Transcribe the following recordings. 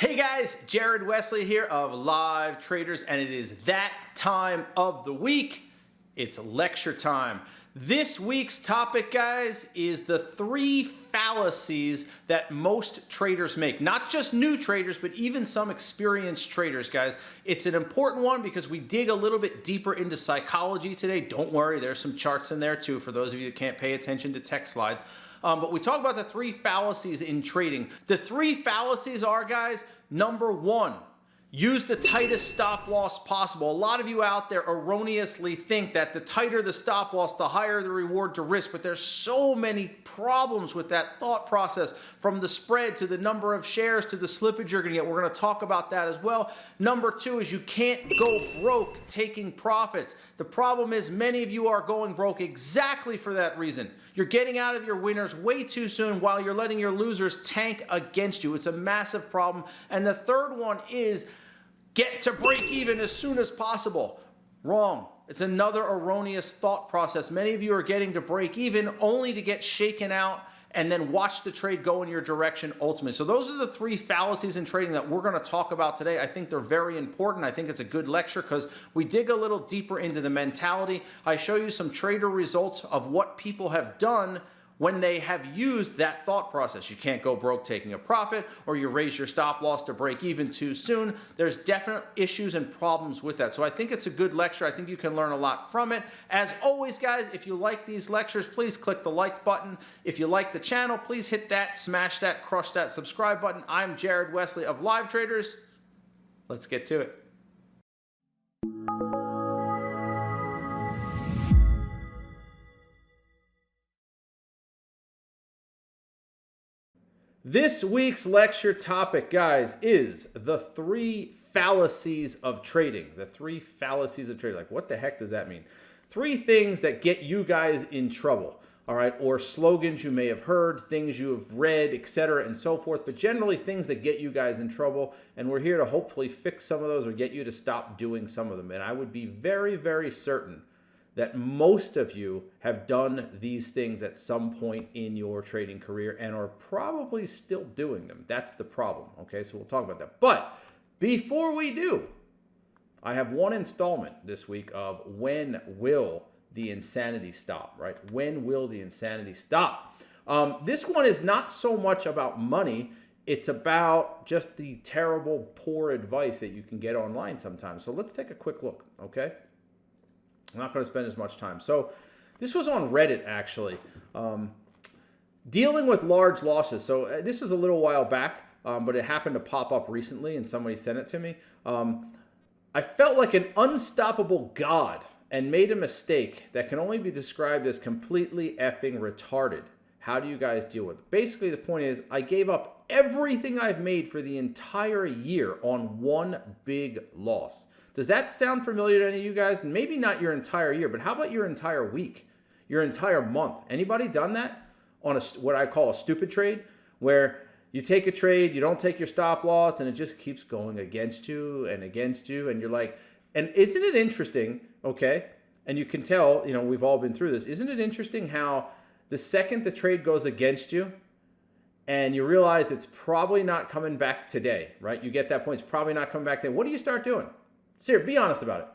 Hey guys, Jared Wesley here of Live Traders, and it is that time of the week. It's lecture time. This week's topic, guys, is the 3 fallacies that most traders make. Not just new traders, but even some experienced traders, guys. It's an important one because we dig a little bit deeper into psychology today. Don't worry, there's some charts in there too for those of you that can't pay attention to text slides. But we talk about the 3 fallacies in trading. The 3 fallacies are, guys, number 1, use the tightest stop loss possible. A lot of you out there erroneously think that the tighter the stop loss, the higher the reward to risk, but there's so many problems with that thought process, from the spread to the number of shares to the slippage you're gonna get. We're gonna talk about that as well. Number 2 is you can't go broke taking profits. The problem is many of you are going broke exactly for that reason. You're getting out of your winners way too soon while you're letting your losers tank against you. It's a massive problem. And the third one is get to break even as soon as possible. Wrong. It's another erroneous thought process. Many of you are getting to break even only to get shaken out and then watch the trade go in your direction ultimately. So those are the 3 fallacies in trading that we're going to talk about today. I think they're very important. I think it's a good lecture because we dig a little deeper into the mentality. I show you some trader results of what people have done when they have used that thought process. You can't go broke taking a profit, or you raise your stop loss to break even too soon. There's definite issues and problems with that. So I think it's a good lecture. I think you can learn a lot from it. As always, guys, if you like these lectures, please click the like button. If you like the channel, please hit that, smash that, crush that subscribe button. I'm Jared Wesley of Live Traders. Let's get to it. This week's lecture topic, guys, is the 3 fallacies of trading. The 3 fallacies of trading. Like, what the heck does that mean? 3 things that get you guys in trouble, all right? Or slogans you may have heard, things you have read, etc., and so forth, but generally things that get you guys in trouble, and we're here to hopefully fix some of those or get you to stop doing some of them. And I would be very, very certain that most of you have done these things at some point in your trading career and are probably still doing them. That's the problem, okay? So we'll talk about that. But before we do, I have one installment this week of when will the insanity stop, right? When will the insanity stop? This one is not so much about money. It's about just the terrible, poor advice that you can get online sometimes. So let's take a quick look, okay? I'm not going to spend as much time. So this was on Reddit, actually. Dealing with large losses. So this was a little while back, but it happened to pop up recently, and somebody sent it to me. I felt like an unstoppable god and made a mistake that can only be described as completely effing retarded. How do you guys deal with it? Basically, the point is I gave up everything I've made for the entire year on one big loss. Does that sound familiar to any of you guys? Maybe not your entire year, but how about your entire week, your entire month? Anybody done that on what I call a stupid trade, where you take a trade, you don't take your stop loss, and it just keeps going against you, and you're like, and isn't it interesting, okay? And you can tell, you know, we've all been through this. Isn't it interesting how the second the trade goes against you and you realize it's probably not coming back today, right? You get that point, it's probably not coming back today. What do you start doing? Seriously, be honest about it.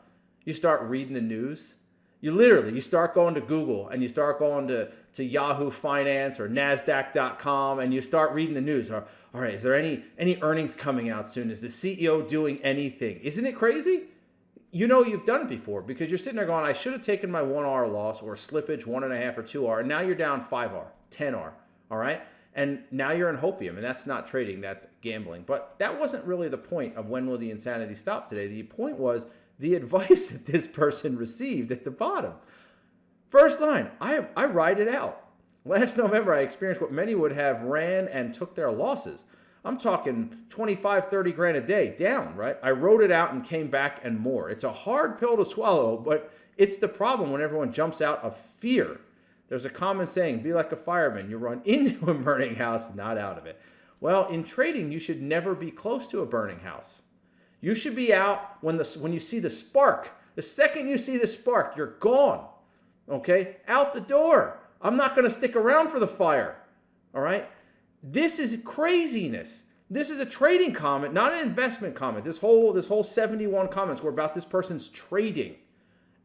You start reading the news. You start going to Google, and you start going to Yahoo Finance or NASDAQ.com, and you start reading the news. All right, is there any earnings coming out soon? Is the CEO doing anything? Isn't it crazy? You know you've done it before because you're sitting there going, I should have taken my 1R loss or slippage 1.5 or 2R, and now you're down 5R, 10R, all right? And now you're in hopium, and that's not trading, that's gambling. But that wasn't really the point of when will the insanity stop today. The point was the advice that this person received at the bottom. First line, I ride it out. Last November, I experienced what many would have ran and took their losses. I'm talking 25, 30 grand a day down, right? I rode it out and came back and more. It's a hard pill to swallow, but it's the problem when everyone jumps out of fear. There's a common saying, be like a fireman. You run into a burning house, not out of it. Well, in trading, you should never be close to a burning house. You should be out when you see the spark. The second you see the spark, you're gone, okay? Out the door. I'm not going to stick around for the fire, all right? This is craziness. This is a trading comment, not an investment comment. This whole 71 comments were about this person's trading.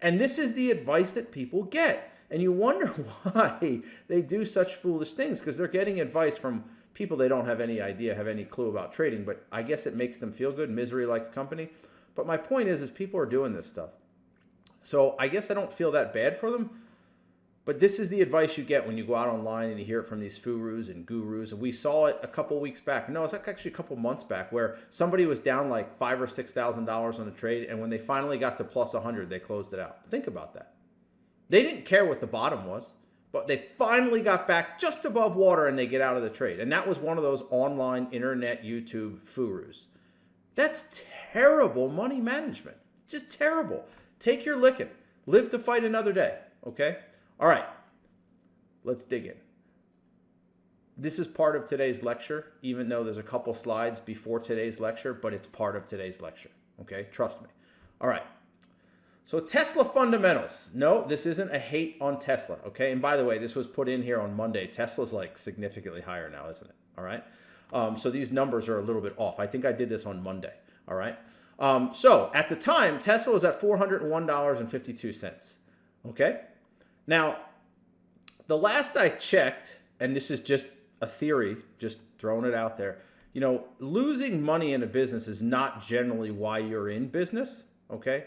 And this is the advice that people get. And you wonder why they do such foolish things, because they're getting advice from people they don't have any idea, have any clue about trading. But I guess it makes them feel good. Misery likes company. But my point is people are doing this stuff. So I guess I don't feel that bad for them. But this is the advice you get when you go out online and you hear it from these gurus and gurus. And we saw it a couple weeks back. No, it's actually a couple months back, where somebody was down like $5,000 or $6,000 on a trade, and when they finally got to plus 100, they closed it out. Think about that. They didn't care what the bottom was, but they finally got back just above water and they get out of the trade. And that was one of those online, internet, YouTube gurus. That's terrible money management. Just terrible. Take your licking. Live to fight another day. Okay? All right, let's dig in. This is part of today's lecture, even though there's a couple slides before today's lecture, but it's part of today's lecture, okay? Trust me. All right, so Tesla fundamentals. No, this isn't a hate on Tesla, okay? And by the way, this was put in here on Monday. Tesla's like significantly higher now, isn't it? All right, so these numbers are a little bit off. I think I did this on Monday, all right? So at the time, Tesla was at $401.52, okay? Now, the last I checked, and this is just a theory, just throwing it out there, you know, losing money in a business is not generally why you're in business, okay?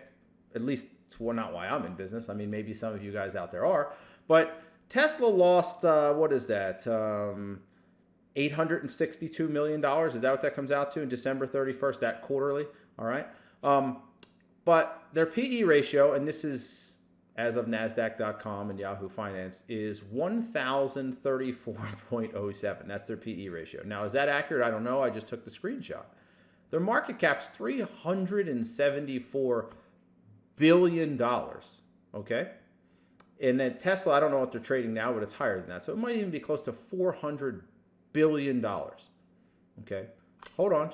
At least, well, not why I'm in business. I mean, maybe some of you guys out there are. But Tesla lost, what is that, $862 million? Is that what that comes out to in December 31st, that quarterly? All right. But their PE ratio, and this is as of NASDAQ.com and Yahoo Finance, is 1,034.07. That's their PE ratio. Now, is that accurate? I don't know. I just took the screenshot. Their market cap's $374 billion, okay? And then Tesla, I don't know what they're trading now, but it's higher than that. So it might even be close to $400 billion, okay? Hold on,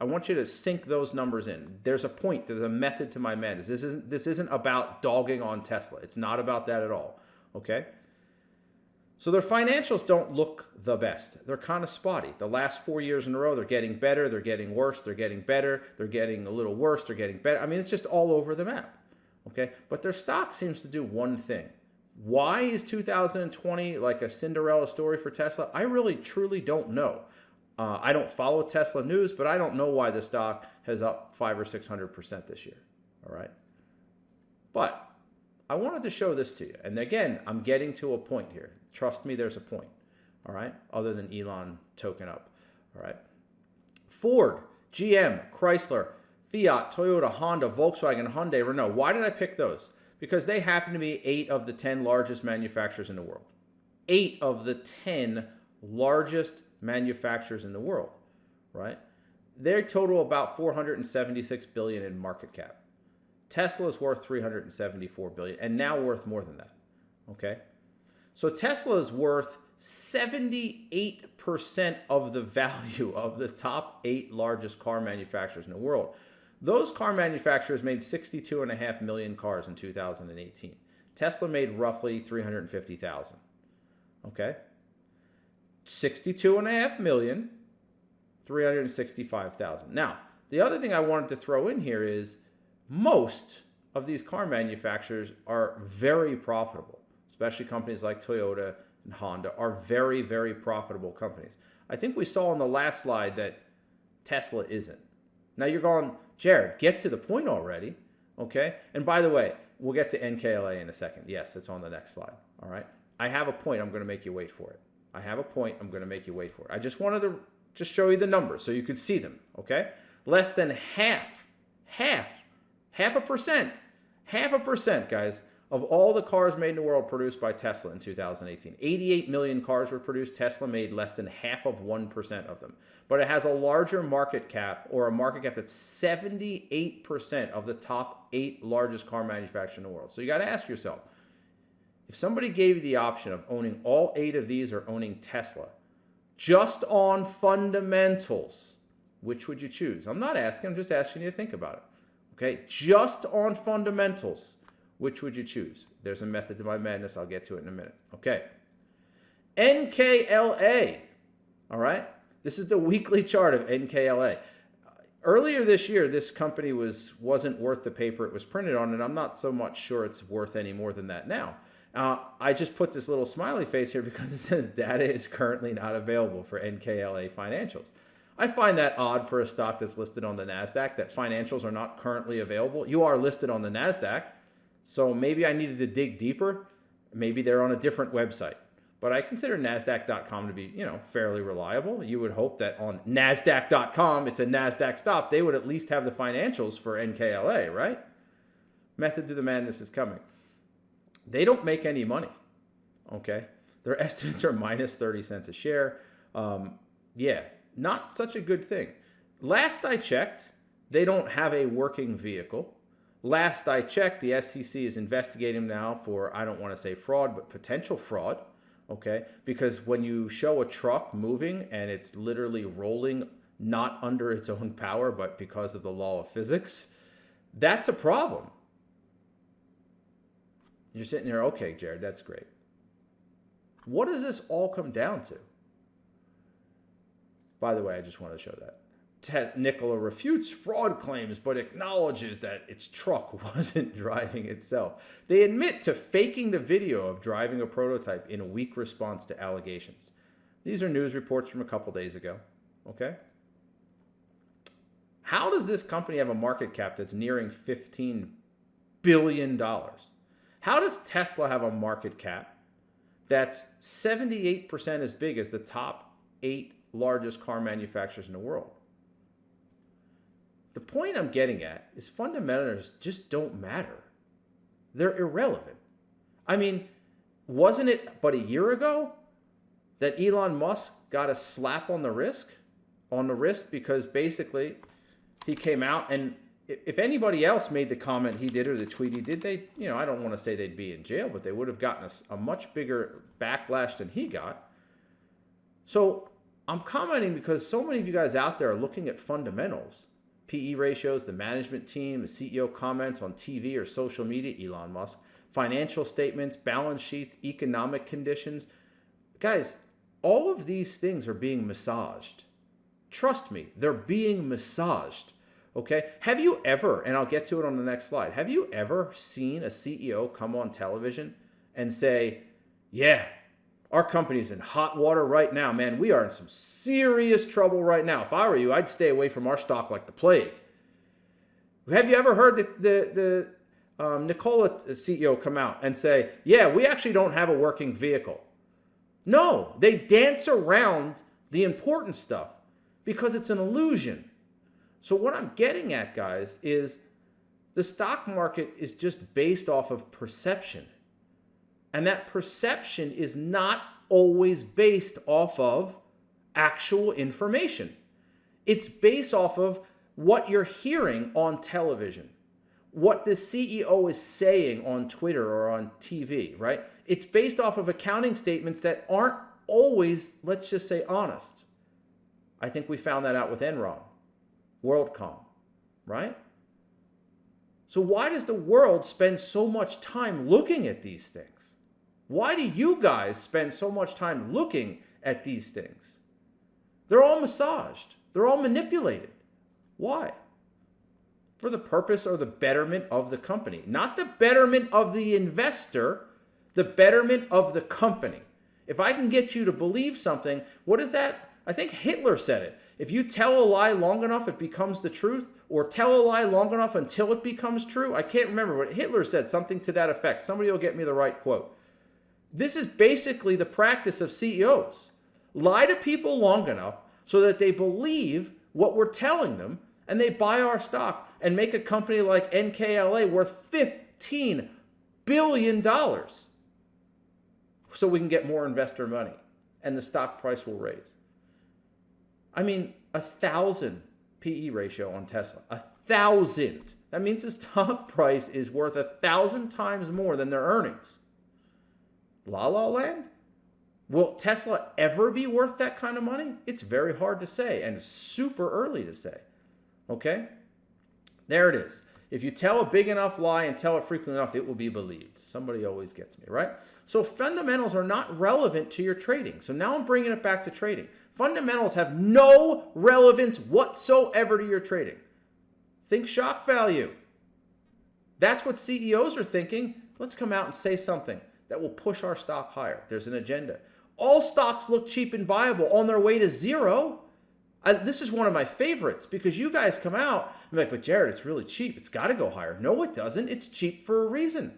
I want you to sink those numbers in. There's a point, there's a method to my madness. This isn't about dogging on Tesla. It's not about that at all, okay? So their financials don't look the best. They're kind of spotty. The last 4 years in a row, they're getting better, they're getting worse, they're getting better, they're getting a little worse, they're getting better. I mean, it's just all over the map, okay? But their stock seems to do one thing. Why is 2020 like a Cinderella story for Tesla? I really, truly don't know. I don't follow Tesla news, but I don't know why the stock has up 500 or 600% this year. All right. But I wanted to show this to you. And again, I'm getting to a point here. Trust me, there's a point. All right. Other than Elon token up. All right. Ford, GM, Chrysler, Fiat, Toyota, Honda, Volkswagen, Hyundai, Renault. Why did I pick those? Because they happen to be 8 of the 10 largest manufacturers in the world. 8 of the 10 largest manufacturers in the world, right? They total about $476 billion in market cap. Tesla's worth $374 billion, and now worth more than that, okay? So Tesla's worth 78% of the value of the top 8 largest car manufacturers in the world. Those car manufacturers made 62.5 million cars in 2018. Tesla made roughly 350,000, okay? 62.5 million, 365,000. Now, the other thing I wanted to throw in here is most of these car manufacturers are very profitable, especially companies like Toyota and Honda are very, very profitable companies. I think we saw on the last slide that Tesla isn't. Now you're going, Jared, get to the point already, okay? And by the way, we'll get to NKLA in a second. Yes, it's on the next slide, all right? I have a point. I'm going to make you wait for it. I have a point. I'm going to make you wait for it. I just wanted to just show you the numbers so you could see them, okay? Less than half a percent, guys, of all the cars made in the world produced by Tesla in 2018. 88 million cars were produced. Tesla made less than half of 1% of them. But it has a larger market cap, or a market cap that's 78% of the top 8 largest car manufacturers in the world. So you got to ask yourself, if somebody gave you the option of owning all 8 of these or owning Tesla, just on fundamentals, which would you choose? I'm not asking, I'm just asking you to think about it. Okay, just on fundamentals, which would you choose? There's a method to my madness. I'll get to it in a minute. Okay. NKLA, all right? This is the weekly chart of NKLA. Earlier this year, this company wasn't worth the paper it was printed on, and I'm not so much sure it's worth any more than that now. I just put this little smiley face here because it says data is currently not available for NKLA financials. I find that odd for a stock that's listed on the NASDAQ, that financials are not currently available. You are listed on the NASDAQ, so maybe I needed to dig deeper. Maybe they're on a different website. But I consider NASDAQ.com to be, fairly reliable. You would hope that on NASDAQ.com, it's a NASDAQ stock, they would at least have the financials for NKLA, right? Method to the madness is coming. They don't make any money, okay? Their estimates are minus 30 cents a share. Yeah, not such a good thing. Last I checked, they don't have a working vehicle. Last I checked, the SEC is investigating now for, I don't want to say fraud, but potential fraud. Okay, because when you show a truck moving and it's literally rolling not under its own power, but because of the law of physics, that's a problem. You're sitting here, okay, Jared, that's great. What does this all come down to? By the way, I just want to show that. Nikola refutes fraud claims, but acknowledges that its truck wasn't driving itself. They admit to faking the video of driving a prototype in a weak response to allegations. These are news reports from a couple days ago, okay? How does this company have a market cap that's nearing $15 billion? How does Tesla have a market cap that's 78% as big as the top 8 largest car manufacturers in the world? The point I'm getting at is fundamentals just don't matter. They're irrelevant. I mean, wasn't it but a year ago that Elon Musk got a slap on the wrist because basically he came out, and if anybody else made the comment he did or the tweet he did, they, I don't want to say they'd be in jail, but they would have gotten a much bigger backlash than he got. So I'm commenting because so many of you guys out there are looking at fundamentals. PE ratios, the management team, the CEO comments on TV or social media, Elon Musk, financial statements, balance sheets, economic conditions. Guys, all of these things are being massaged. Trust me, they're being massaged. Okay? Have you ever, and I'll get to it on the next slide, have you ever seen a CEO come on television and say, yeah, our company's in hot water right now, man. We are in some serious trouble right now. If I were you, I'd stay away from our stock like the plague. Have you ever heard the Nikola CEO come out and say, yeah, we actually don't have a working vehicle? No, they dance around the important stuff because it's an illusion. So what I'm getting at, guys, is the stock market is just based off of perception. And that perception is not always based off of actual information. It's based off of what you're hearing on television, what the CEO is saying on Twitter or on TV, right? It's based off of accounting statements that aren't always, let's just say, honest. I think we found that out with Enron, WorldCom, right? So why does the world spend so much time looking at these things? Why do you guys spend so much time looking at these things? They're all massaged. They're all manipulated. Why? For the purpose or the betterment of the company. Not the betterment of the investor, the betterment of the company. If I can get you to believe something, what is that? I think Hitler said it. If you tell a lie long enough, it becomes the truth, or tell a lie long enough until it becomes true. I can't remember, but Hitler said something to that effect. Somebody will get me the right quote. This is basically the practice of CEOs. Lie to people long enough so that they believe what we're telling them, and they buy our stock and make a company like NKLA worth $15 billion so we can get more investor money and the stock price will raise. I mean, 1,000 PE ratio on Tesla. 1,000. That means the stock price is worth 1,000 times more than their earnings. La La Land? Will Tesla ever be worth that kind of money? It's very hard to say and super early to say. Okay? There it is. If you tell a big enough lie and tell it frequently enough, it will be believed. Somebody always gets me, right? So fundamentals are not relevant to your trading. So now I'm bringing it back to trading. Fundamentals have no relevance whatsoever to your trading. Think shock value. That's what CEOs are thinking. Let's come out and say something that will push our stock higher. There's an agenda. All stocks look cheap and viable on their way to zero. This is one of my favorites because you guys come out and be like, but Jared, it's really cheap. It's got to go higher. No, it doesn't. It's cheap for a reason.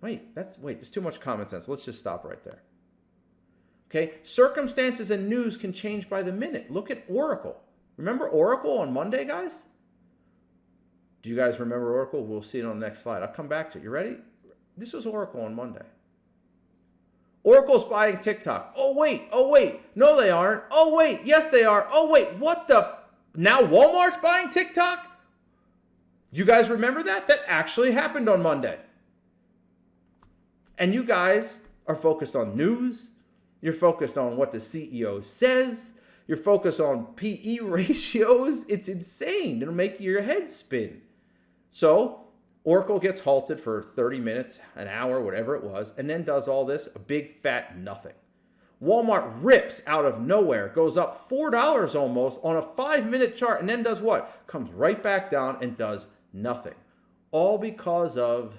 Wait, there's too much common sense. Let's just stop right there. Okay, circumstances and news can change by the minute. Look at Oracle. Remember Oracle on Monday, guys? Do you guys remember Oracle? We'll see it on the next slide. I'll come back to it. You ready? This was Oracle on Monday. Oracle's buying TikTok. Oh, wait. No, they aren't. Oh, wait. Yes, they are. Oh, wait. What the? Now Walmart's buying TikTok? Do you guys remember that? That actually happened on Monday. And you guys are focused on news. You're focused on what the CEO says. You're focused on PE ratios. It's insane. It'll make your head spin. So Oracle gets halted for 30 minutes, an hour, whatever it was, and then does all this, a big fat nothing. Walmart rips out of nowhere, goes up $4 almost on a 5-minute chart, and then does what? Comes right back down and does nothing. All because of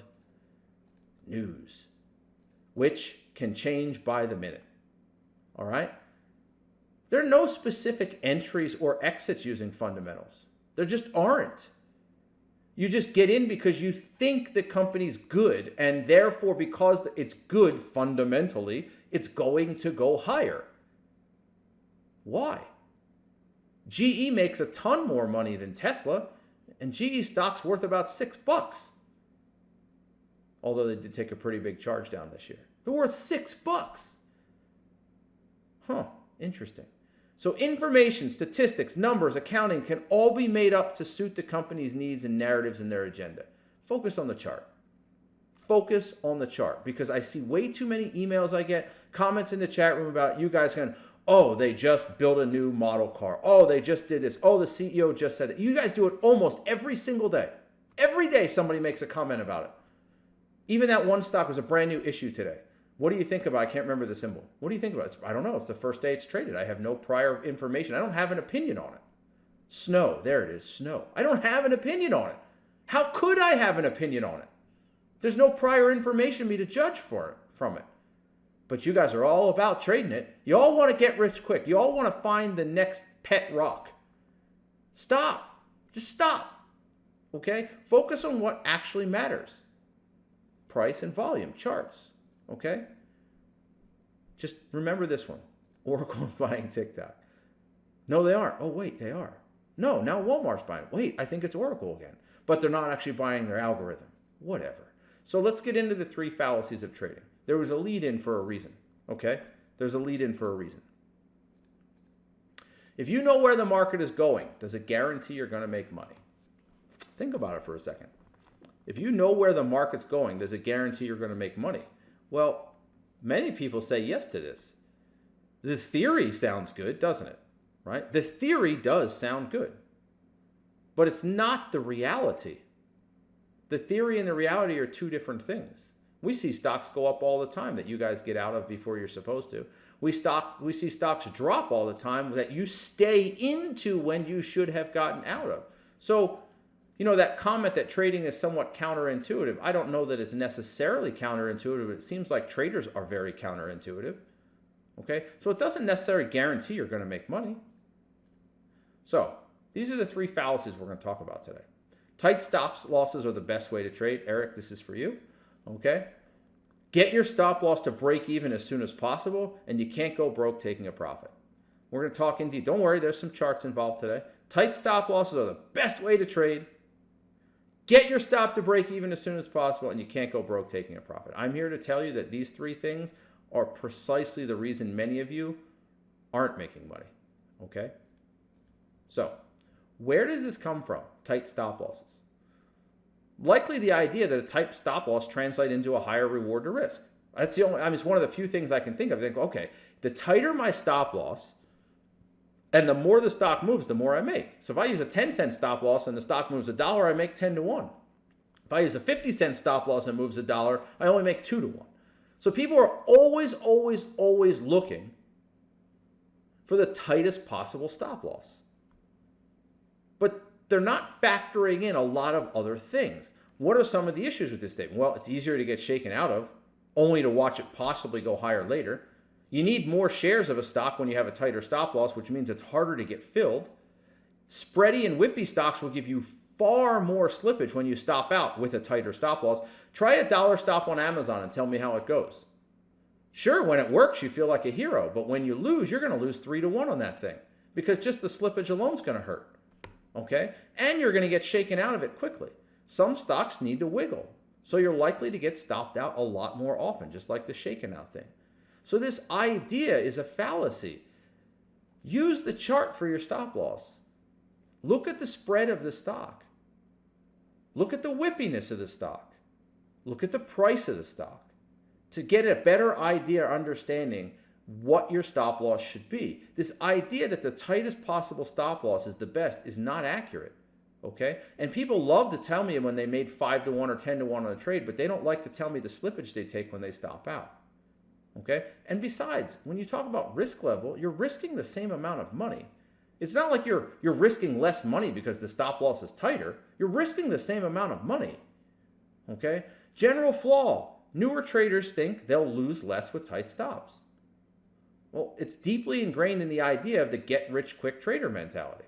news, which can change by the minute. All right? There are no specific entries or exits using fundamentals. There just aren't. You just get in because you think the company's good, and therefore because it's good fundamentally, it's going to go higher. Why? GE makes a ton more money than Tesla, and GE stock's worth about $6. Although they did take a pretty big charge down this year. They're worth $6. Huh, interesting. So information, statistics, numbers, accounting can all be made up to suit the company's needs and narratives and their agenda. Focus on the chart. Focus on the chart, because I see way too many emails I get, comments in the chat room about you guys going, oh, they just built a new model car. Oh, they just did this. Oh, the CEO just said it. You guys do it almost every single day. Every day somebody makes a comment about it. Even that one stock was a brand new issue today. What do you think about? I can't remember the symbol. What do you think about? I don't know. It's the first day it's traded. I have no prior information. I don't have an opinion on it. Snow. There it is. Snow. I don't have an opinion on it. How could I have an opinion on it? There's no prior information for me to judge from it. But you guys are all about trading it. You all want to get rich quick. You all want to find the next pet rock. Stop. Just stop. Okay? Focus on what actually matters. Price and volume charts. Okay? Just remember this one. Oracle is buying TikTok. No, they aren't. Oh, wait, they are. No, now Walmart's buying. Wait, I think it's Oracle again. But they're not actually buying their algorithm. Whatever. So let's get into the 3 fallacies of trading. There was a lead-in for a reason. Okay? There's a lead-in for a reason. If you know where the market is going, does it guarantee you're going to make money? Think about it for a second. If you know where the market's going, does it guarantee you're going to make money? Well, many people say yes to this. The theory sounds good, doesn't it? Right? The theory does sound good. But it's not the reality. The theory and the reality are 2 different things. We see stocks go up all the time that you guys get out of before you're supposed to. We see stocks drop all the time that you stay into when you should have gotten out of. So, you know, that comment that trading is somewhat counterintuitive, I don't know that it's necessarily counterintuitive, but it seems like traders are very counterintuitive. Okay? So it doesn't necessarily guarantee you're going to make money. So these are the 3 fallacies we're going to talk about today. Tight stop losses are the best way to trade. Eric, this is for you. Okay? Get your stop loss to break even as soon as possible, and you can't go broke taking a profit. We're going to talk in detail. Don't worry, there's some charts involved today. Tight stop losses are the best way to trade. Get your stop to break even as soon as possible, and you can't go broke taking a profit. I'm here to tell you that these 3 things are precisely the reason many of you aren't making money. Okay? So, where does this come from? Tight stop losses. Likely the idea that a tight stop loss translates into a higher reward to risk. That's the only, it's one of the few things I can think of. I think, okay, the tighter my stop loss, and the more the stock moves, the more I make. So if I use a 10-cent stop loss and the stock moves $1, I make 10 to 1. If I use a 50-cent stop loss and it moves $1, I only make 2 to 1. So people are always, always, always looking for the tightest possible stop loss. But they're not factoring in a lot of other things. What are some of the issues with this statement? Well, it's easier to get shaken out of, only to watch it possibly go higher later. You need more shares of a stock when you have a tighter stop loss, which means it's harder to get filled. Spready and whippy stocks will give you far more slippage when you stop out with a tighter stop loss. Try a dollar stop on Amazon and tell me how it goes. Sure, when it works, you feel like a hero, but when you lose, you're going to lose 3-1 on that thing because just the slippage alone is going to hurt. Okay? And you're going to get shaken out of it quickly. Some stocks need to wiggle, so you're likely to get stopped out a lot more often, just like the shaken out thing. So this idea is a fallacy. Use the chart for your stop loss. Look at the spread of the stock. Look at the whippiness of the stock. Look at the price of the stock to get a better idea or understanding what your stop loss should be. This idea that the tightest possible stop loss is the best is not accurate. Okay? And people love to tell me when they made 5-1 or 10-1 on a trade, but they don't like to tell me the slippage they take when they stop out. Okay? And besides, when you talk about risk level, you're risking the same amount of money. It's not like you're risking less money because the stop loss is tighter. You're risking the same amount of money. Okay? General flaw. Newer traders think they'll lose less with tight stops. Well, it's deeply ingrained in the idea of the get-rich-quick trader mentality.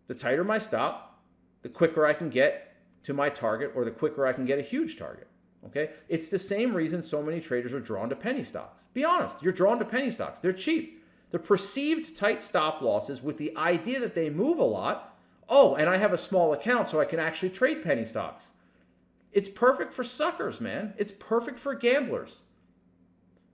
The tighter my stop, the quicker I can get to my target, or the quicker I can get a huge target. Okay? It's the same reason so many traders are drawn to penny stocks. Be honest, you're drawn to penny stocks. They're cheap. The perceived tight stop losses with the idea that they move a lot. Oh, and I have a small account so I can actually trade penny stocks. It's perfect for suckers, man. It's perfect for gamblers.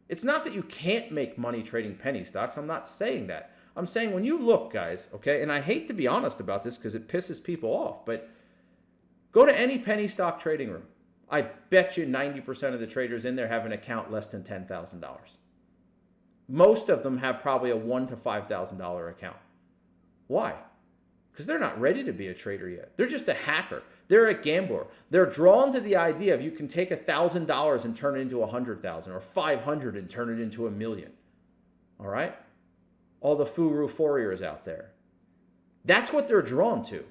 It's not that you can't make money trading penny stocks. I'm not saying that. I'm saying when you look, guys, okay, and I hate to be honest about this because it pisses people off, but go to any penny stock trading room. I bet you 90% of the traders in there have an account less than $10,000. Most of them have probably a $1,000 to $5,000 account. Why? Because they're not ready to be a trader yet. They're just a hacker. They're a gambler. They're drawn to the idea of you can take $1,000 and turn it into $100,000 or $500 and turn it into $1 million. All right? All the Furu Fouriers out there. That's what they're drawn to.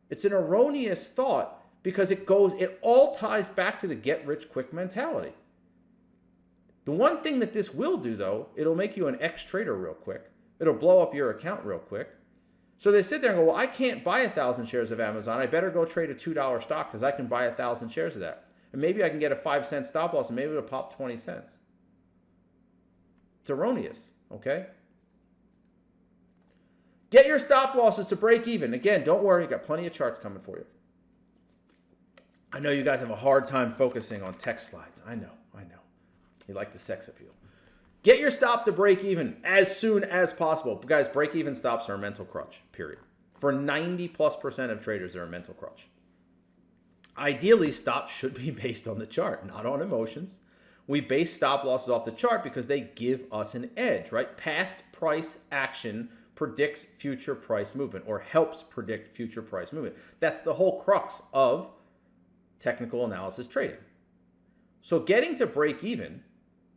It's an erroneous thought because it all ties back to the get-rich-quick mentality. The one thing that this will do, though, it'll make you an ex-trader real quick. It'll blow up your account real quick. So they sit there and go, well, I can't buy 1,000 shares of Amazon. I better go trade a $2 stock because I can buy 1,000 shares of that. And maybe I can get a 5-cent stop loss and maybe it'll pop 20 cents. It's erroneous, okay? Get your stop losses to break even. Again, don't worry. Got plenty of charts coming for you. I know you guys have a hard time focusing on text slides. I know. You like the sex appeal. Get your stop to break even as soon as possible. Guys, break even stops are a mental crutch, period. For 90+% of traders, they're a mental crutch. Ideally, stops should be based on the chart, not on emotions. We base stop losses off the chart because they give us an edge, right? Past price action predicts future price movement or helps predict future price movement. That's the whole crux of technical analysis trading. So getting to break even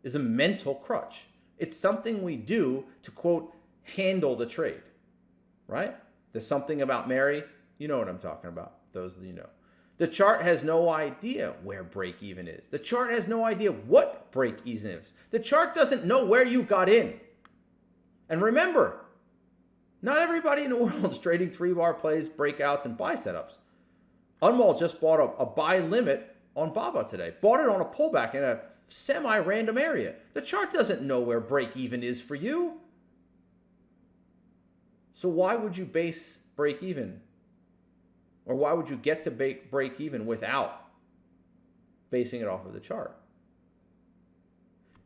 is a mental crutch. It's something we do to, quote, handle the trade, right? There's something about Mary. You know what I'm talking about, those of you know. The chart has no idea where break even is. The chart has no idea what break even is. The chart doesn't know where you got in. And remember, not everybody in the world is trading 3-bar plays, breakouts, and buy setups. Unwall just bought a buy limit on BABA today. Bought it on a pullback in a semi-random area. The chart doesn't know where break even is for you. So why would you base break even? Or why would you get to break even without basing it off of the chart?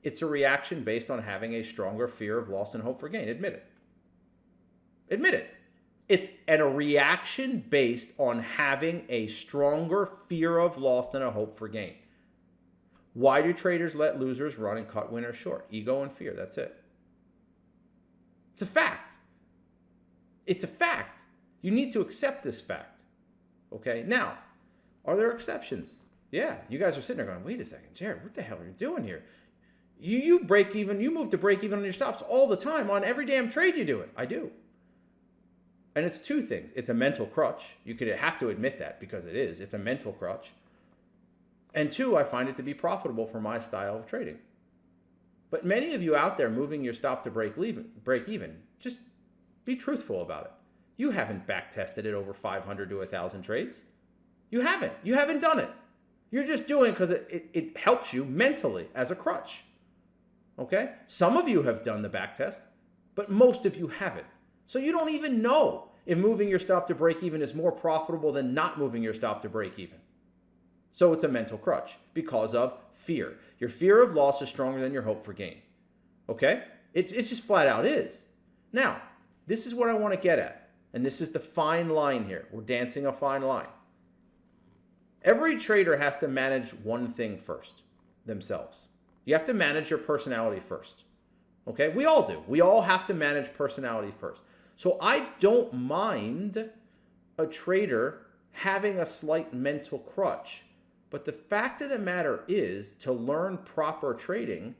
It's a reaction based on having a stronger fear of loss and hope for gain. Admit it. Admit it. It's a reaction based on having a stronger fear of loss than a hope for gain. Why do traders let losers run and cut winners short? Ego and fear. That's it. It's a fact. It's a fact. You need to accept this fact. Okay? Now, are there exceptions? Yeah. You guys are sitting there going, wait a second, Jared, what the hell are you doing here? You break even, you move to break even on your stops all the time. On every damn trade you do it. I do. And it's two things. It's a mental crutch. You could have to admit that because it is. It's a mental crutch. And two, I find it to be profitable for my style of trading. But many of you out there moving your stop to break even, just be truthful about it. You haven't back tested it over 500 to 1,000 trades. You haven't. You haven't done it. You're just doing it because it helps you mentally as a crutch. Okay? Some of you have done the back test, but most of you haven't. So you don't even know if moving your stop to break even is more profitable than not moving your stop to break even. So it's a mental crutch because of fear. Your fear of loss is stronger than your hope for gain. Okay? It's just flat out is. Now, this is what I want to get at. And this is the fine line here. We're dancing a fine line. Every trader has to manage one thing first, themselves. You have to manage your personality first. Okay? We all do. We all have to manage personality first. So I don't mind a trader having a slight mental crutch. But the fact of the matter is, to learn proper trading,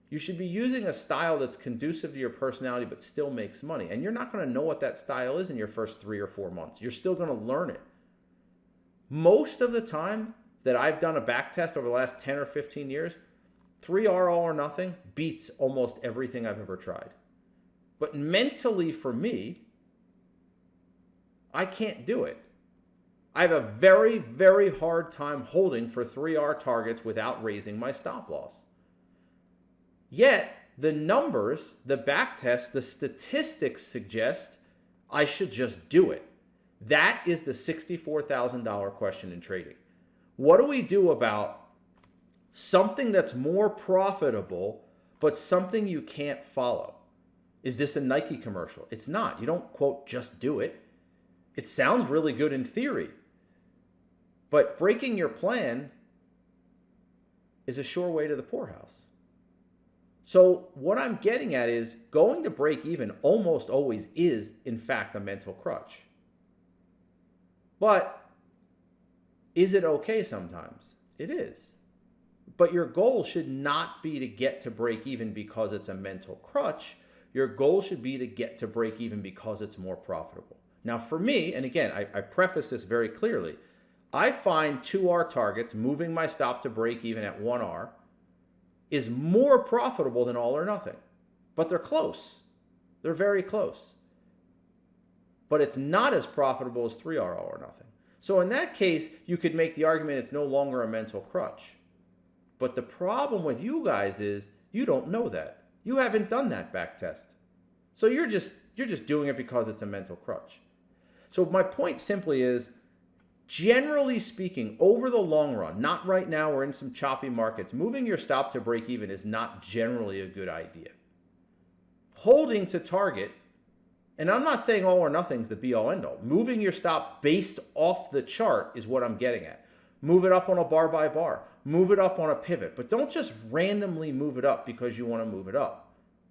you should be using a style that's conducive to your personality but still makes money. And you're not going to know what that style is in your first 3 or 4 months. You're still going to learn it. Most of the time that I've done a back test over the last 10 or 15 years, 3R all or nothing beats almost everything I've ever tried. But mentally for me, I can't do it. I have a very, very hard time holding for 3R targets without raising my stop loss. Yet, the numbers, the back test, the statistics suggest I should just do it. That is the $64,000 question in trading. What do we do about something that's more profitable, but something you can't follow? Is this a Nike commercial? It's not. You don't, quote, just do it. It sounds really good in theory. But breaking your plan is a sure way to the poorhouse. So what I'm getting at is going to break even almost always is, in fact, a mental crutch. But is it okay sometimes? It is. But your goal should not be to get to break even because it's a mental crutch. Your goal should be to get to break even because it's more profitable. Now for me, and again, I preface this very clearly, I find 2R targets, moving my stop to break even at 1R, is more profitable than all or nothing. But they're close. They're very close. But it's not as profitable as 3R all or nothing. So in that case, you could make the argument it's no longer a mental crutch. But the problem with you guys is you don't know that. You haven't done that back test. So you're just doing it because it's a mental crutch. So my point simply is, generally speaking, over the long run, not right now, we're in some choppy markets, moving your stop to break even is not generally a good idea. Holding to target, and I'm not saying all or nothing's the be all end all. Moving your stop based off the chart is what I'm getting at. Move it up on a bar by bar. Move it up on a pivot. But don't just randomly move it up because you want to move it up.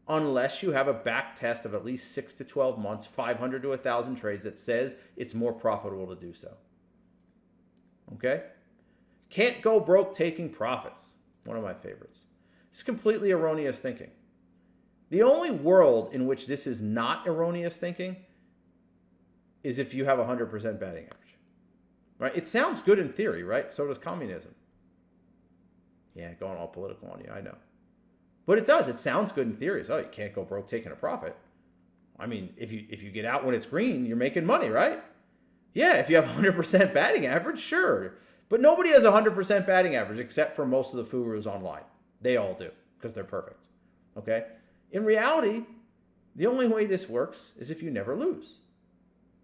Unless you have a back test of at least 6 to 12 months, 500 to 1,000 trades that says it's more profitable to do so. Okay? Can't go broke taking profits. One of my favorites. It's completely erroneous thinking. The only world in which this is not erroneous thinking is if you have 100% batting average. Right? It sounds good in theory, right? So does communism. Yeah, going all political on you, I know. But it does. It sounds good in theory. So, you can't go broke taking a profit. I mean, if you get out when it's green, you're making money, right? Yeah, if you have 100% batting average, sure. But nobody has 100% batting average except for most of the gurus online. They all do because they're perfect. Okay? In reality, the only way this works is if you never lose.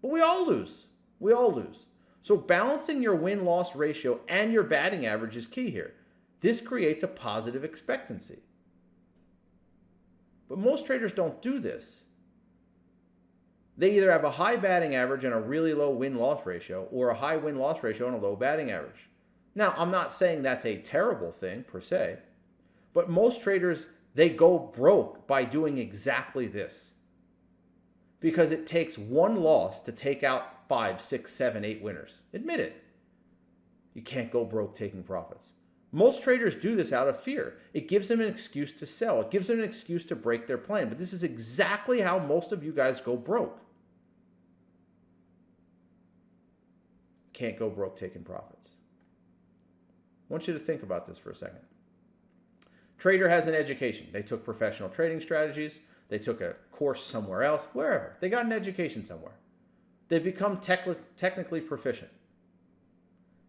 But we all lose. We all lose. So balancing your win-loss ratio and your batting average is key here. This creates a positive expectancy. But most traders don't do this. They either have a high batting average and a really low win-loss ratio, or a high win-loss ratio and a low batting average. Now, I'm not saying that's a terrible thing per se, but most traders, they go broke by doing exactly this. Because it takes one loss to take out 5, 6, 7, 8 winners. Admit it. You can't go broke taking profits. Most traders do this out of fear. It gives them an excuse to sell. It gives them an excuse to break their plan. But this is exactly how most of you guys go broke. Can't go broke taking profits. I want you to think about this for a second. Trader has an education. They took professional trading strategies. They took a course somewhere else, wherever. They got an education somewhere. They become technically proficient.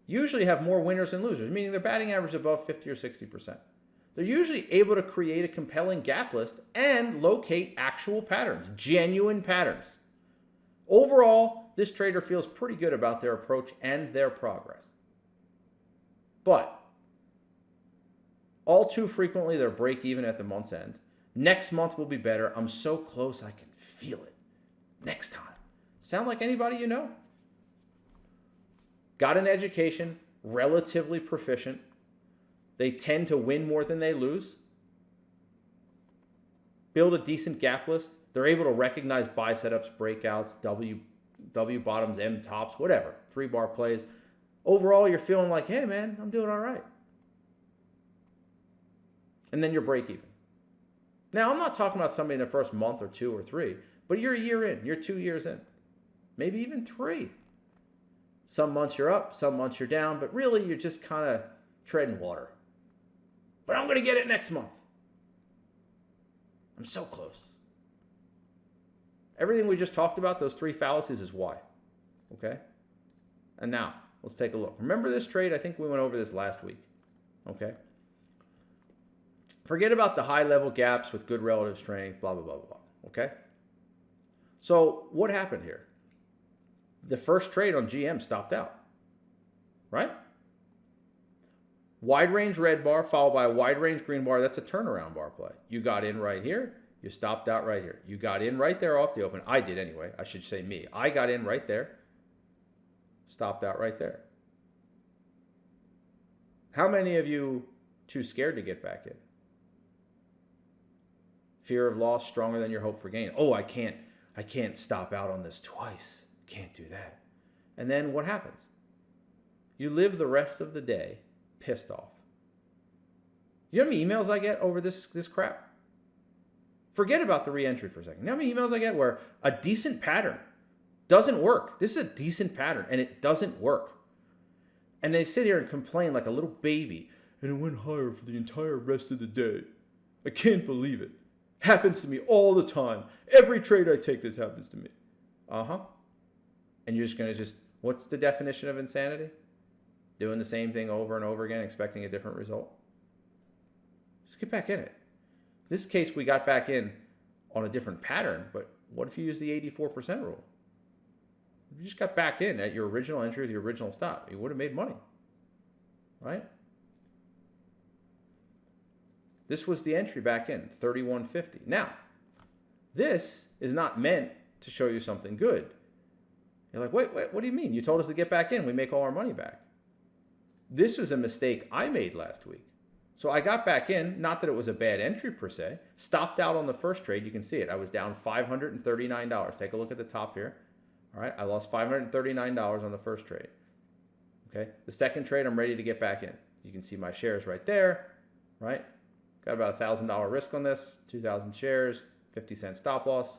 Usually have more winners than losers, meaning their batting average is above 50 or 60%. They're usually able to create a compelling gap list and locate actual patterns, genuine patterns. Overall, this trader feels pretty good about their approach and their progress. But all too frequently, they're break even at the month's end. Next month will be better. I'm so close, I can feel it. Next time. Sound like anybody you know? Got an education, relatively proficient. They tend to win more than they lose. Build a decent gap list. They're able to recognize buy setups, breakouts, W bottoms, M tops, whatever. 3-bar plays. Overall, you're feeling like, hey man, I'm doing all right. And then you're break even. Now, I'm not talking about somebody in the first month or 2 or 3, but you're a year in, you're 2 years in, maybe even 3. Some months you're up, some months you're down, but really you're just kind of treading water. But I'm going to get it next month. I'm so close. Everything we just talked about, those 3 fallacies, is why. Okay? And now, let's take a look. Remember this trade? I think we went over this last week. Okay? Forget about the high-level gaps with good relative strength, blah, blah, blah, blah. Okay? So what happened here? The first trade on GM stopped out, right? Wide range red bar followed by a wide range green bar. That's a turnaround bar play. You got in right here. You stopped out right here. You got in right there off the open. I did anyway. I should say me. I got in right there. Stopped out right there. How many of you too scared to get back in? Fear of loss stronger than your hope for gain. Oh, I can't stop out on this twice. Can't do that. And then what happens? You live the rest of the day pissed off. You know how many emails I get over this crap? Forget about the re-entry for a second. You know how many emails I get where a decent pattern doesn't work? This is a decent pattern and it doesn't work. And they sit here and complain like a little baby. And it went higher for the entire rest of the day. I can't believe it. Happens to me all the time. Every trade I take, this happens to me. Uh-huh. And you're just going to what's the definition of insanity? Doing the same thing over and over again, expecting a different result? Just get back in it. In this case, we got back in on a different pattern, but what if you use the 84% rule? If you just got back in at your original entry with your original stop, you would have made money, right? This was the entry back in, 31.50. Now, this is not meant to show you something good. You're like, wait, what do you mean? You told us to get back in. We make all our money back. This was a mistake I made last week. So I got back in, not that it was a bad entry per se, stopped out on the first trade. You can see it. I was down $539. Take a look at the top here. All right, I lost $539 on the first trade. Okay, the second trade, I'm ready to get back in. You can see my shares right there, right? Got about $1,000 risk on this, 2,000 shares, 50-cent stop loss.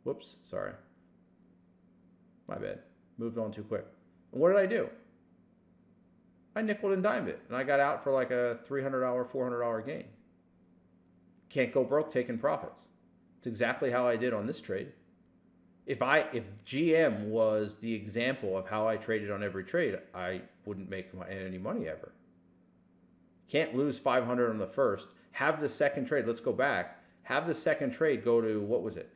Whoops, sorry. My bad. Moved on too quick. And what did I do? I nickeled and dimed it, and I got out for like a $300, $400 gain. Can't go broke taking profits. It's exactly how I did on this trade. If GM was the example of how I traded on every trade, I wouldn't make any money ever. Can't lose 500 on the first. Have the second trade. Let's go back. Have the second trade go to, what was it?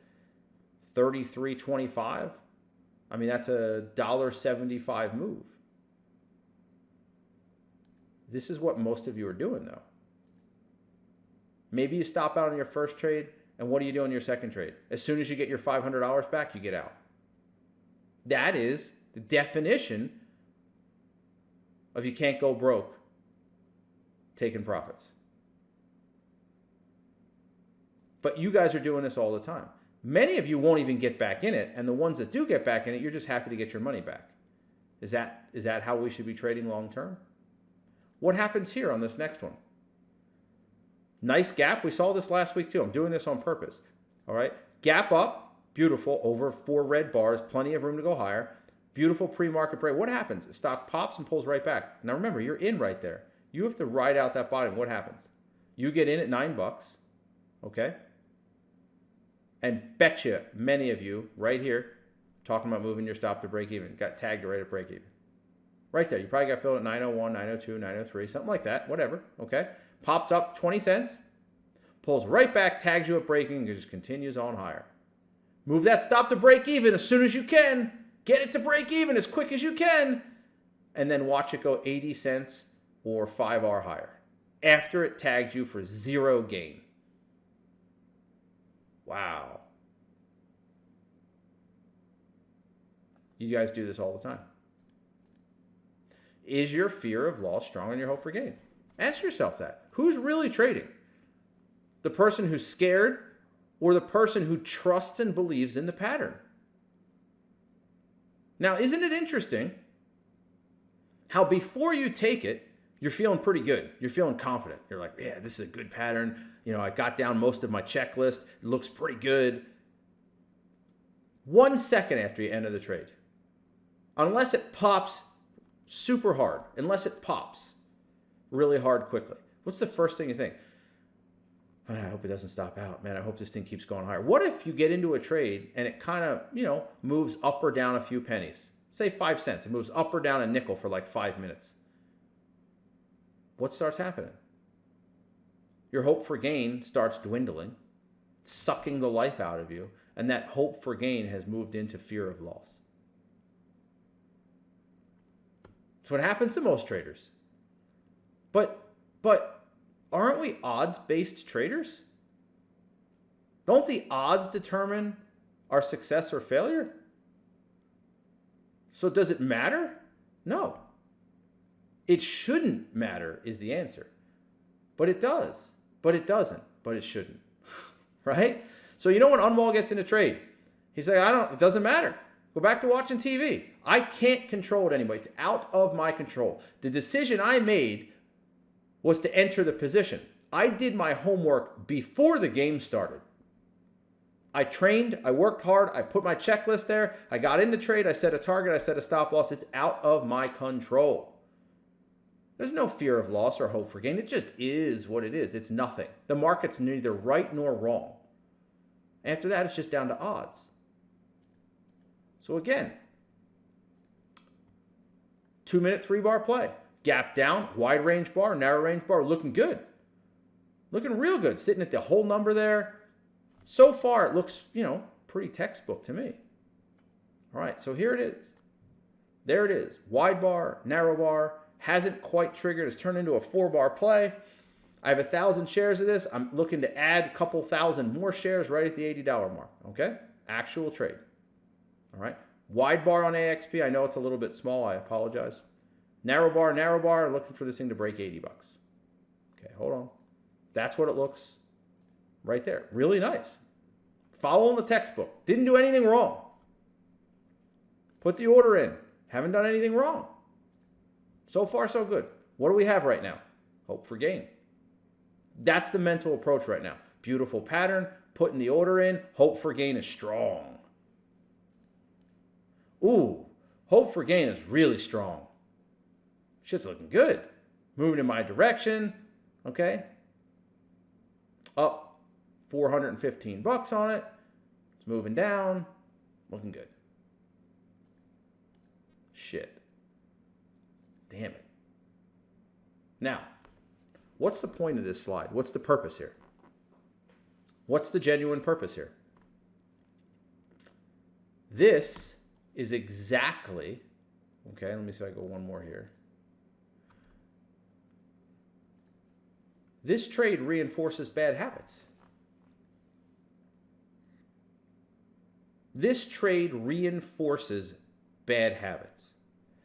33.25. I mean, that's a $1.75 move. This is what most of you are doing, though. Maybe you stop out on your first trade, and what do you do on your second trade? As soon as you get your $500 back, you get out. That is the definition of you can't go broke taking profits. But you guys are doing this all the time. Many of you won't even get back in it, and the ones that do get back in it, you're just happy to get your money back. Is that how we should be trading long term? What happens here on this next one? Nice gap. We saw this last week too. I'm doing this on purpose. All right. Gap up. Beautiful. Over 4 red bars. Plenty of room to go higher. Beautiful pre-market break. What happens? The stock pops and pulls right back. Now remember, you're in right there. You have to ride out that bottom. What happens? You get in at $9. Okay. And betcha many of you right here talking about moving your stop to break even. Got tagged right at break even. Right there. You probably got filled at 901, 902, 903, something like that. Whatever. Okay. Popped up 20 cents. Pulls right back, tags you at break even, and just continues on higher. Move that stop to break even as soon as you can. Get it to break even as quick as you can. And then watch it go 80 cents or 5R higher. After it tags you for 0 gain. Wow. You guys do this all the time. Is your fear of loss stronger than your hope for gain? Ask yourself that. Who's really trading? The person who's scared or the person who trusts and believes in the pattern? Now, isn't it interesting how before you take it, you're feeling pretty good. You're feeling confident. You're like, yeah, this is a good pattern. You know, I got down most of my checklist. It looks pretty good. 1 second after you enter the trade, unless it pops super hard, unless it pops really hard quickly, what's the first thing you think? I hope it doesn't stop out. Man, I hope this thing keeps going higher. What if you get into a trade and it kind of, moves up or down a few pennies? Say 5 cents. It moves up or down a nickel for like 5 minutes. What starts happening? Your hope for gain starts dwindling, sucking the life out of you, and that hope for gain has moved into fear of loss. That's what happens to most traders. But aren't we odds-based traders? Don't the odds determine our success or failure? So does it matter? No. It shouldn't matter is the answer. But it does. But it doesn't. But it shouldn't. Right? So when Unwall gets in a trade, he's like, it doesn't matter. Go back to watching TV. I can't control it anymore. It's out of my control. The decision I made was to enter the position. I did my homework before the game started. I trained, I worked hard, I put my checklist there, I got in the trade, I set a target, I set a stop loss. It's out of my control. There's no fear of loss or hope for gain. It just is what it is. It's nothing. The market's neither right nor wrong. After that, it's just down to odds. So again, 2-minute 3-bar play. Gap down, wide range bar, narrow range bar, looking good. Looking real good, sitting at the whole number there. So far, it looks, pretty textbook to me. All right, so here it is. There it is. Wide bar, narrow bar, hasn't quite triggered. It's turned into a 4-bar play. I have 1,000 shares of this. I'm looking to add a couple thousand more shares right at the $80 mark, okay? Actual trade. All right, wide bar on AXP. I know it's a little bit small. I apologize. Narrow bar, looking for this thing to break $80. Okay, hold on. That's what it looks right there. Really nice. Following the textbook. Didn't do anything wrong. Put the order in. Haven't done anything wrong. So far, so good. What do we have right now? Hope for gain. That's the mental approach right now. Beautiful pattern. Putting the order in. Hope for gain is strong. Ooh, hope for gain is really strong. Shit's looking good. Moving in my direction. Okay. Up $415 on it. It's moving down. Looking good. Shit. Damn it. Now, what's the point of this slide? What's the purpose here? What's the genuine purpose here? This is exactly, okay, let me see if I go one more here. This trade reinforces bad habits. This trade reinforces bad habits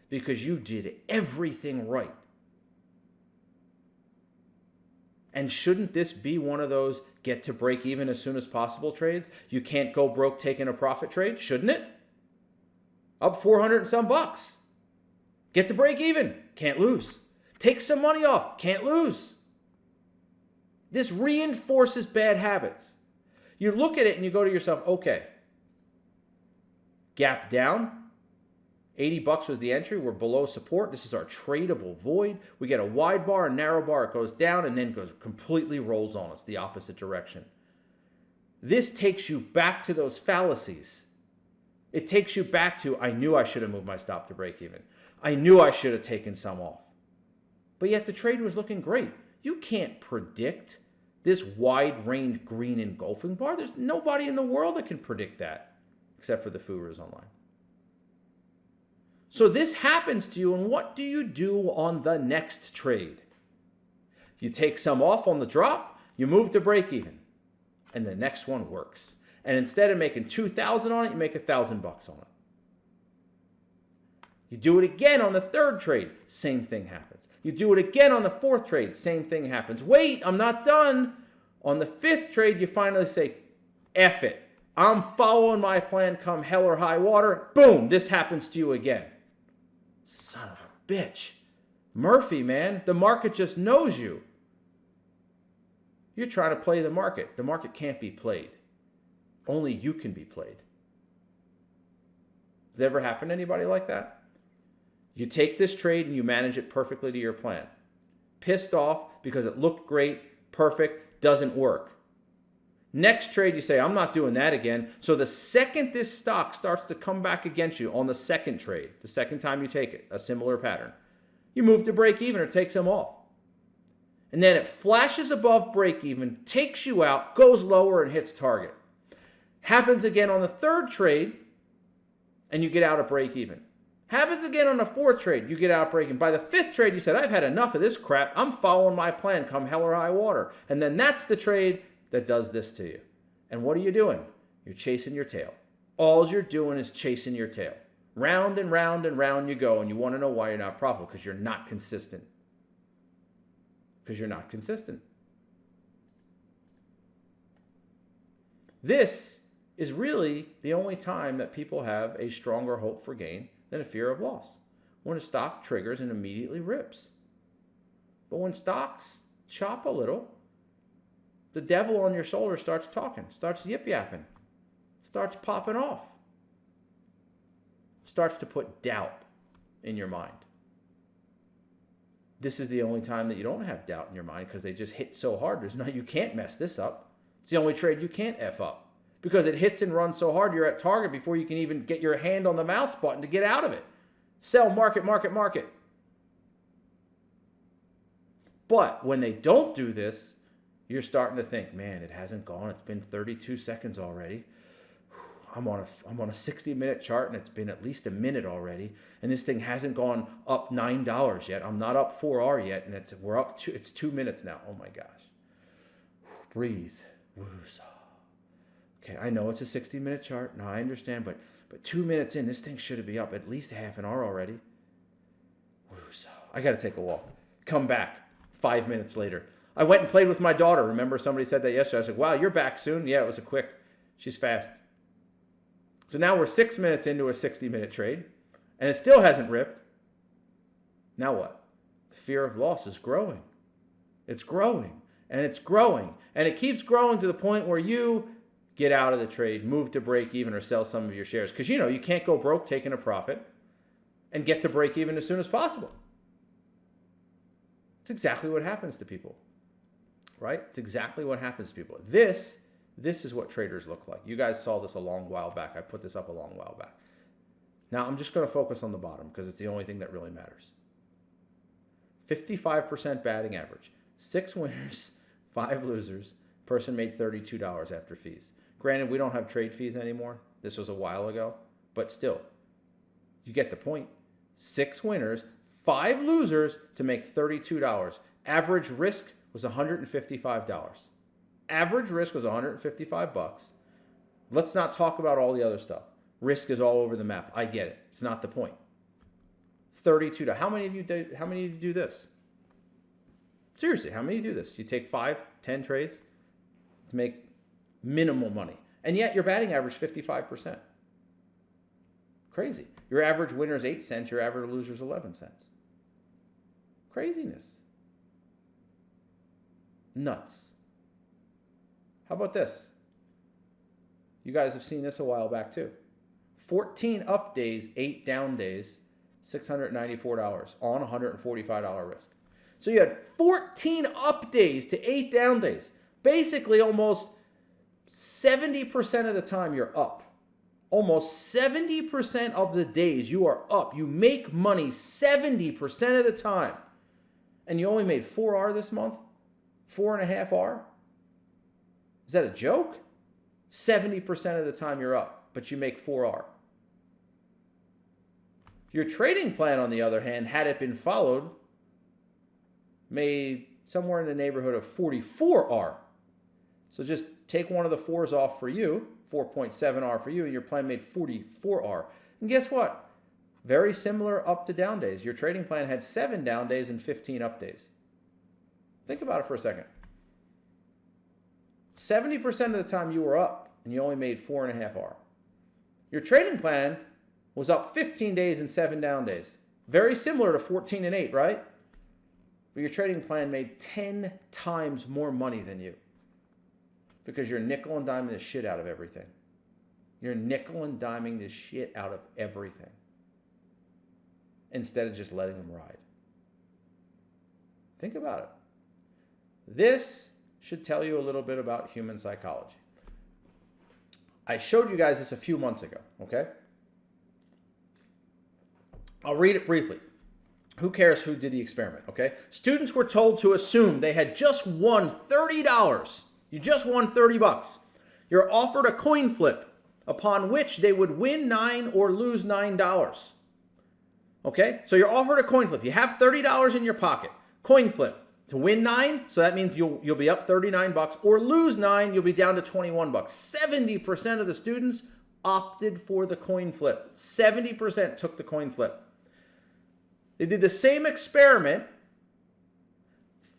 because you did everything right. And shouldn't this be one of those get to break even as soon as possible trades? You can't go broke taking a profit trade, shouldn't it? Up 400 and some bucks. Get to break even, can't lose. Take some money off. Can't lose. This reinforces bad habits. You look at it and you go to yourself, okay, gap down. 80 bucks was the entry. We're below support. This is our tradable void. We get a wide bar, a narrow bar. It goes down and then completely rolls on us the opposite direction. This takes you back to those fallacies. It takes you back to, I knew I should have moved my stop to break even. I knew I should have taken some off. But yet the trade was looking great. You can't predict this wide range green engulfing bar. There's nobody in the world that can predict that except for the Furus online. So this happens to you, and what do you do on the next trade? You take some off on the drop, you move to break even, and the next one works. And instead of making $2,000 on it, you make $1,000 on it. You do it again on the third trade, same thing happens. You do it again on the fourth trade, same thing happens. Wait, I'm not done. On the fifth trade, you finally say, F it. I'm following my plan come hell or high water. Boom, this happens to you again. Son of a bitch. Murphy, man, the market just knows you. You're trying to play the market. The market can't be played. Only you can be played. Has it ever happened to anybody like that? You take this trade and you manage it perfectly to your plan. Pissed off because it looked great, perfect, doesn't work. Next trade, you say, I'm not doing that again. So the second this stock starts to come back against you on the second trade, the second time you take it, a similar pattern, you move to break even or take some off. And then it flashes above break even, takes you out, goes lower and hits target. Happens again on the third trade, and you get out of break even. Happens again on the fourth trade, you get out of break even. By the fifth trade, you said, I've had enough of this crap. I'm following my plan come hell or high water. And then that's the trade that does this to you. And what are you doing? You're chasing your tail. All you're doing is chasing your tail. Round and round and round you go, and you want to know why you're not profitable, because you're not consistent. Because you're not consistent. This is really the only time that people have a stronger hope for gain than a fear of loss. When a stock triggers and immediately rips. But when stocks chop a little, the devil on your shoulder starts talking, starts yip-yapping, starts popping off, starts to put doubt in your mind. This is the only time that you don't have doubt in your mind because they just hit so hard. You can't mess this up. It's the only trade you can't F up because it hits and runs so hard you're at target before you can even get your hand on the mouse button to get out of it. Sell, market, market, market. But when they don't do this, you're starting to think, man, it hasn't gone. It's been 32 seconds already. I'm on a 60-minute chart, and it's been at least a minute already, and this thing hasn't gone up $9 yet. I'm not up 4R yet, and it's 2 minutes now. Oh my gosh. Breathe. Okay, I know it's a 60-minute chart. No, I understand, but 2 minutes in, this thing should be up at least half an hour already. I got to take a walk. Come back 5 minutes later. I went and played with my daughter. Remember, somebody said that yesterday. I said, wow, you're back soon. Yeah, it was a quick. She's fast. So now we're 6 minutes into a 60-minute trade, and it still hasn't ripped. Now what? The fear of loss is growing. It's growing, and it's growing, and it keeps growing to the point where you get out of the trade, move to break even, or sell some of your shares. Because, you can't go broke taking a profit and get to break even as soon as possible. It's exactly what happens to people, right? It's exactly what happens to people. This is what traders look like. You guys saw this a long while back. I put this up a long while back. Now, I'm just going to focus on the bottom because it's the only thing that really matters. 55% batting average. 6 winners, 5 losers. Person made $32 after fees. Granted, we don't have trade fees anymore. This was a while ago. But still, you get the point. 6 winners, 5 losers to make $32. Average risk was $155. Average risk was $155. Let's not talk about all the other stuff. Risk is all over the map. I get it. It's not the point. $32. How many of you do this? Seriously, how many do this? You take 5, 10 trades to make minimal money. And yet your batting average is 55%. Crazy. Your average winner is 8 cents. Your average loser is 11 cents. Craziness. Nuts. How about this? You guys have seen this a while back too. 14 up days, 8 down days, $694 on $145 risk. So you had 14 up days to 8 down days. Basically almost 70% of the time you're up. Almost 70% of the days you are up. You make money 70% of the time. And you only made 4R this month? 4.5R? Is that a joke? 70% of the time you're up, but you make 4R. Your trading plan, on the other hand, had it been followed, made somewhere in the neighborhood of 44R. So just take one of the 4s off for you, 4.7R for you, and your plan made 44R. And guess what? Very similar up to down days. Your trading plan had 7 down days and 15 up days. Think about it for a second. 70% of the time you were up and you only made 4.5R. Your trading plan was up 15 days and 7 down days. Very similar to 14 and 8, right? But your trading plan made 10 times more money than you because you're nickel and diming the shit out of everything. You're nickel and diming the shit out of everything instead of just letting them ride. Think about it. This should tell you a little bit about human psychology. I showed you guys this a few months ago, okay? I'll read it briefly. Who cares who did the experiment, okay? Students were told to assume they had just won $30. You just won 30 bucks. You're offered a coin flip upon which they would win $9 or lose $9. Okay? So you're offered a coin flip. You have $30 in your pocket. Coin flip. To win 9, so that means you'll be up 39 bucks, or lose 9, you'll be down to 21 bucks. 70% of the students opted for the coin flip. 70% took the coin flip. They did the same experiment,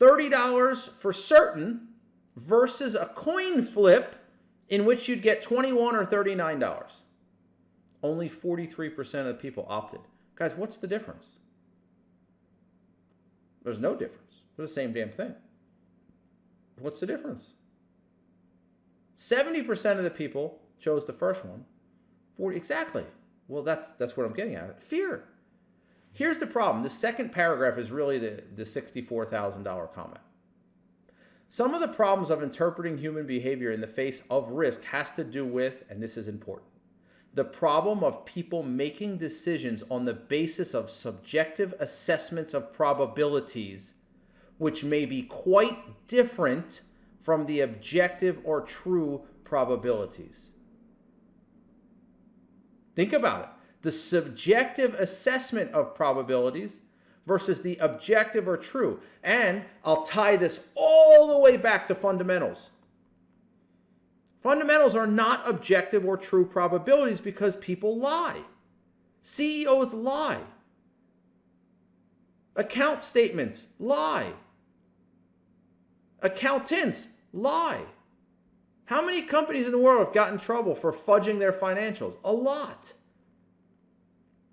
$30 for certain versus a coin flip in which you'd get $21 or $39. Only 43% of the people opted. Guys, what's the difference? There's no difference. They're the same damn thing. What's the difference? 70% of the people chose the first one. 40 exactly. Well, that's what I'm getting at. Fear. Here's the problem. The second paragraph is really the $64,000 comment. Some of the problems of interpreting human behavior in the face of risk has to do with, and this is important, the problem of people making decisions on the basis of subjective assessments of probabilities, which may be quite different from the objective or true probabilities. Think about it. The subjective assessment of probabilities versus the objective or true. And I'll tie this all the way back to fundamentals. Fundamentals are not objective or true probabilities because people lie. CEOs lie. Account statements lie. Accountants lie. How many companies in the world have gotten in trouble for fudging their financials? A lot.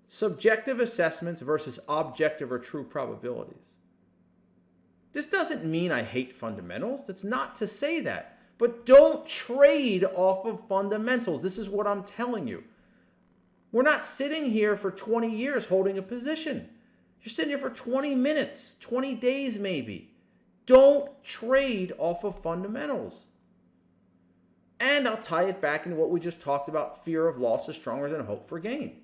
Subjective assessments versus objective or true probabilities. This doesn't mean I hate fundamentals. That's not to say that. But don't trade off of fundamentals. This is what I'm telling you. We're not sitting here for 20 years holding a position. You're sitting here for 20 minutes, 20 days maybe. Don't trade off of fundamentals. And I'll tie it back into what we just talked about. Fear of loss is stronger than hope for gain.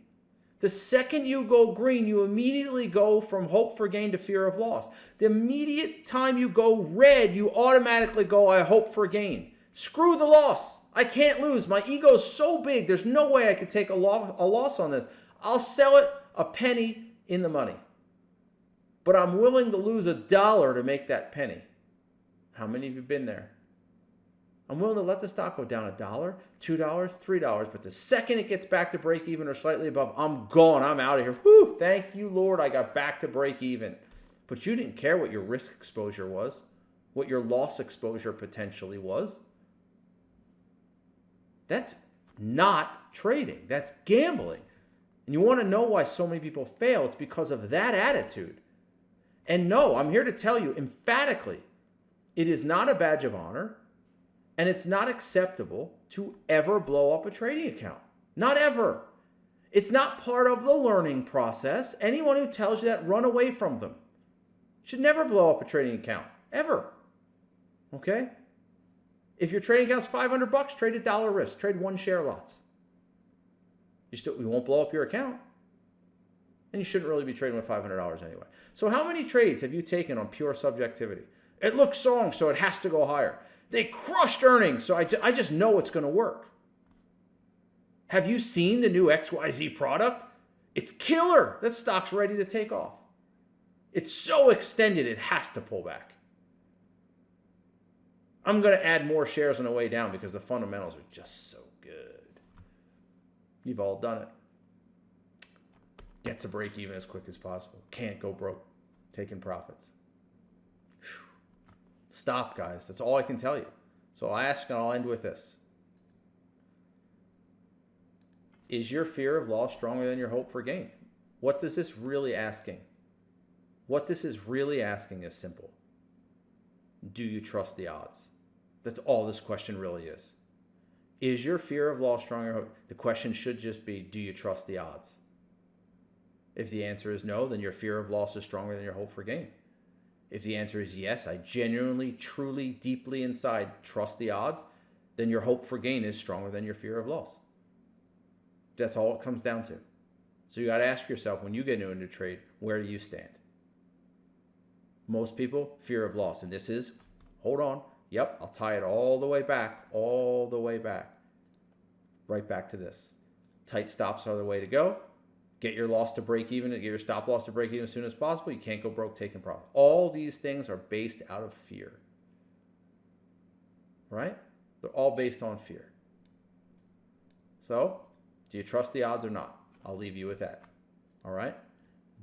The second you go green, you immediately go from hope for gain to fear of loss. The immediate time you go red, you automatically go, I hope for gain. Screw the loss. I can't lose. My ego's so big, there's no way I could take a loss on this. I'll sell it a penny in the money. But I'm willing to lose $1 to make that penny. How many of you have been there? I'm willing to let the stock go down $1, $2, $3, but the second it gets back to break even or slightly above, I'm gone. I'm out of here. Whew, thank you, Lord. I got back to break even. But you didn't care what your risk exposure was, what your loss exposure potentially was. That's not trading. That's gambling. And you want to know why so many people fail? It's because of that attitude. And no, I'm here to tell you emphatically, it is not a badge of honor and it's not acceptable to ever blow up a trading account. Not ever. It's not part of the learning process. Anyone who tells you that, run away from them. You should never blow up a trading account, ever. Okay? If your trading account's $500, trade $1 risk. Trade 1 share lots. You won't blow up your account. And you shouldn't really be trading with $500 anyway. So how many trades have you taken on pure subjectivity? It looks strong, so it has to go higher. They crushed earnings, so I just know it's going to work. Have you seen the new XYZ product? It's killer. That stock's ready to take off. It's so extended, it has to pull back. I'm going to add more shares on the way down because the fundamentals are just so good. You've all done it. Get to break even as quick as possible. Can't go broke taking profits. Whew. Stop, guys. That's all I can tell you. So I'll ask and I'll end with this. Is your fear of loss stronger than your hope for gain? What this is really asking? What this is really asking is simple. Do you trust the odds? That's all this question really is. Is your fear of loss stronger? The question should just be, do you trust the odds? If the answer is no, then your fear of loss is stronger than your hope for gain. If the answer is yes, I genuinely, truly, deeply inside trust the odds, then your hope for gain is stronger than your fear of loss. That's all it comes down to. So you got to ask yourself, when you get into a trade, where do you stand? Most people, fear of loss. And this is, hold on, yep, I'll tie it all the way back, right back to this. Tight stops are the way to go. Get your loss to break even, get your stop loss to break even as soon as possible. You can't go broke taking profit. All these things are based out of fear. Right? They're all based on fear. So, do you trust the odds or not? I'll leave you with that. All right?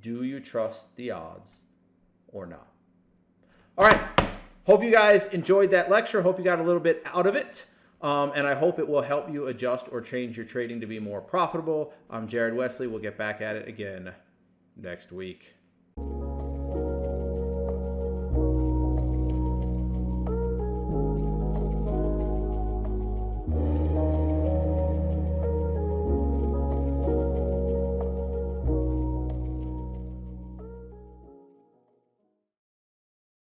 Do you trust the odds or not? All right. Hope you guys enjoyed that lecture. Hope you got a little bit out of it. And I hope it will help you adjust or change your trading to be more profitable. I'm Jared Wesley. We'll get back at it again next week.